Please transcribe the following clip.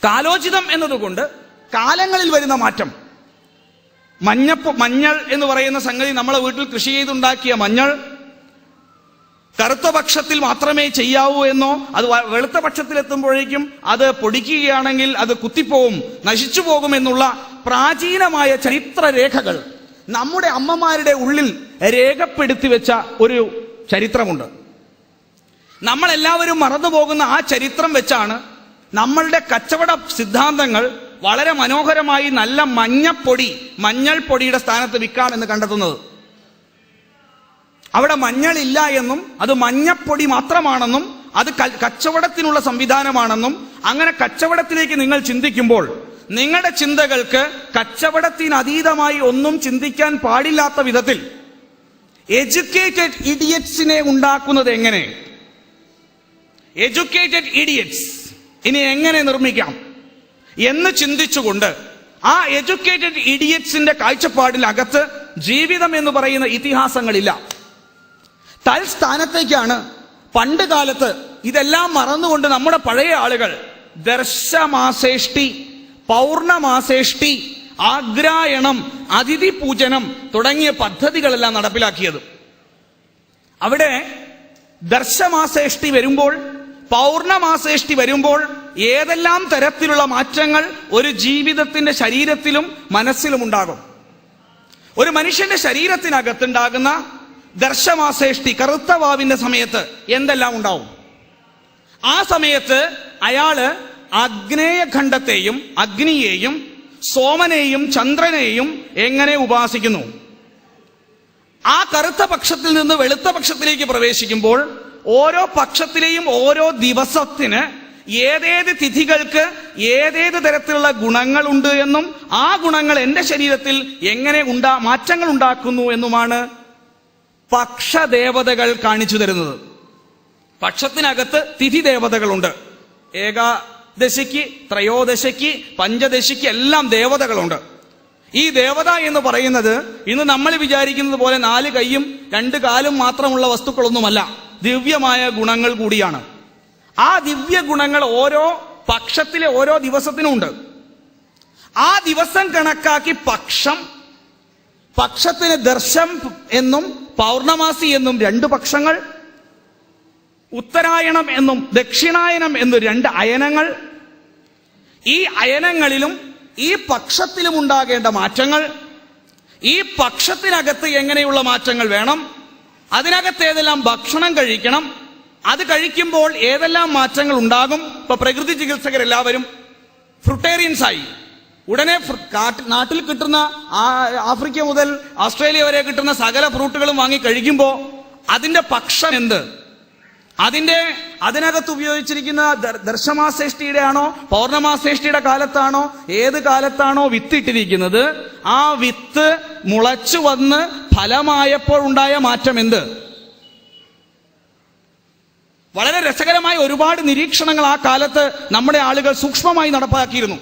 കാലോചിതം എന്നതുകൊണ്ട് കാലങ്ങളിൽ വരുന്ന മാറ്റം. മഞ്ഞൾ എന്ന് പറയുന്ന സംഗതി നമ്മളെ വീട്ടിൽ കൃഷി ചെയ്തുണ്ടാക്കിയ മഞ്ഞൾ കറുത്ത പക്ഷത്തിൽ മാത്രമേ ചെയ്യാവൂ എന്നോ, അത് വെളുത്ത പക്ഷത്തിലെത്തുമ്പോഴേക്കും അത് പൊടിക്കുകയാണെങ്കിൽ അത് കുത്തിപ്പോവും, നശിച്ചു പോകുമെന്നുള്ള പ്രാചീനമായ ചരിത്രരേഖകൾ നമ്മുടെ അമ്മമാരുടെ ഉള്ളിൽ രേഖപ്പെടുത്തി വെച്ച ഒരു ചരിത്രമുണ്ട്. നമ്മളെല്ലാവരും മറന്നുപോകുന്ന ആ ചരിത്രം വെച്ചാണ് നമ്മളുടെ കച്ചവട സിദ്ധാന്തങ്ങൾ വളരെ മനോഹരമായി നല്ല മഞ്ഞൾ പൊടിയുടെ സ്ഥാനത്ത് വിൽക്കാമെന്ന് കണ്ടെത്തുന്നത്. അവിടെ മഞ്ഞളില്ല എന്നും അത് മഞ്ഞപ്പൊടി മാത്രമാണെന്നും അത് കച്ചവടത്തിനുള്ള സംവിധാനമാണെന്നും, അങ്ങനെ കച്ചവടത്തിലേക്ക് നിങ്ങൾ ചിന്തിക്കുമ്പോൾ നിങ്ങളുടെ ചിന്തകൾക്ക് കച്ചവടത്തിനതീതമായി ഒന്നും ചിന്തിക്കാൻ പാടില്ലാത്ത വിധത്തിൽ എഡ്യൂക്കേറ്റഡ് ഇഡിയറ്റ്സിനെ ഉണ്ടാക്കുന്നത് എങ്ങനെ? എഡ്യൂക്കേറ്റഡ് ഇഡിയറ്റ്സ് ഇനി എങ്ങനെ നിർമ്മിക്കാം എന്ന് ചിന്തിച്ചുകൊണ്ട് ആ എഡ്യൂക്കേറ്റഡ് ഇഡിയറ്റ്സിന്റെ കാഴ്ചപ്പാടിനകത്ത് ജീവിതം എന്ന് പറയുന്ന ഇതിഹാസങ്ങളില്ല. തൽസ്ഥാനത്തേക്കാണ് പണ്ട് കാലത്ത് ഇതെല്ലാം മറന്നുകൊണ്ട് നമ്മുടെ പഴയ ആളുകൾ ദർശമാസേഷ്ടി, പൗർണമാസേഷ്ടി, ആഗ്രായണം, അതിഥി പൂജനം തുടങ്ങിയ പദ്ധതികളെല്ലാം നടപ്പിലാക്കിയത്. അവിടെ ദർശമാസേഷ്ടി വരുമ്പോൾ, പൗർണമാസേഷ്ടി വരുമ്പോൾ ഏതെല്ലാം തരത്തിലുള്ള മാറ്റങ്ങൾ ഒരു ജീവിതത്തിന്റെ ശരീരത്തിലും മനസ്സിലും ഉണ്ടാകും. ഒരു മനുഷ്യന്റെ ശരീരത്തിനകത്തുണ്ടാകുന്ന ദർശമാസേഷ്ടി, കറുത്ത വാവിന്റെ സമയത്ത് എന്തെല്ലാം ഉണ്ടാവും? ആ സമയത്ത് അയാള് ആഗ്നേയഖണ്ഡത്തെയും അഗ്നിയെയും സോമനെയും ചന്ദ്രനെയും എങ്ങനെ ഉപാസിക്കുന്നു? ആ കറുത്ത പക്ഷത്തിൽ നിന്ന് വെളുത്ത പക്ഷത്തിലേക്ക് പ്രവേശിക്കുമ്പോൾ ഓരോ പക്ഷത്തിലെയും ഓരോ ദിവസത്തിന് ഏതേത് തിഥികൾക്ക് ഏതേത് തരത്തിലുള്ള ഗുണങ്ങളുണ്ട് എന്നും ആ ഗുണങ്ങൾ എന്റെ ശരീരത്തിൽ എങ്ങനെ മാറ്റങ്ങൾ ഉണ്ടാക്കുന്നു എന്നുമാണ് പക്ഷദേവതകൾ കാണിച്ചു തരുന്നത്. പക്ഷത്തിനകത്ത് തിഥി ദേവതകളുണ്ട്. ഏകാദശിക്ക്, ത്രയോദശിക്ക്, പഞ്ചദശിക്ക് എല്ലാം ദേവതകളുണ്ട്. ഈ ദേവത എന്ന് പറയുന്നത് ഇന്ന് നമ്മൾ വിചാരിക്കുന്നത് പോലെ 4 കൈയും 2 കാലും മാത്രമുള്ള വസ്തുക്കളൊന്നുമല്ല, ദിവ്യമായ ഗുണങ്ങൾ കൂടിയാണ്. ആ ദിവ്യ ഗുണങ്ങൾ ഓരോ പക്ഷത്തിലെ ഓരോ ദിവസത്തിനുമുണ്ട്. ആ ദിവസം കണക്കാക്കി പക്ഷത്തിന് ദർശം എന്നും പൗർണമാസി എന്നും 2 പക്ഷങ്ങൾ, ഉത്തരായണം എന്നും ദക്ഷിണായനം എന്നും 2 അയനങ്ങൾ. ഈ അയനങ്ങളിലും ഈ പക്ഷത്തിലും ഉണ്ടാകേണ്ട മാറ്റങ്ങൾ, ഈ പക്ഷത്തിനകത്ത് എങ്ങനെയുള്ള മാറ്റങ്ങൾ വേണം, അതിനകത്ത് ഏതെല്ലാം ഭക്ഷണം കഴിക്കണം, അത് കഴിക്കുമ്പോൾ ഏതെല്ലാം മാറ്റങ്ങൾ ഉണ്ടാകും. ഇപ്പൊ പ്രകൃതി ചികിത്സകരെല്ലാവരും ഫ്രൂട്ടേറിയൻസ് ആയി. ഉടനെ നാട്ടിൽ കിട്ടുന്ന ആഫ്രിക്ക മുതൽ ഓസ്ട്രേലിയ വരെ കിട്ടുന്ന സകല ഫ്രൂട്ടുകളും വാങ്ങി കഴിക്കുമ്പോൾ അതിന്റെ പക്ഷം എന്ത്? അതിനകത്ത് ഉപയോഗിച്ചിരിക്കുന്ന ദർശമാസേഷ്ടിയുടെ ആണോ പൗർണമാസേഷ്ടിയുടെ കാലത്താണോ ഏത് കാലത്താണോ വിത്തിട്ടിരിക്കുന്നത്, ആ വിത്ത് മുളച്ചു വന്ന് ഫലമായപ്പോൾ ഉണ്ടായ മാറ്റം എന്ത്? വളരെ രസകരമായ ഒരുപാട് നിരീക്ഷണങ്ങൾ ആ കാലത്ത് നമ്മുടെ ആളുകൾ സൂക്ഷ്മമായി നടപ്പാക്കിയിരുന്നു.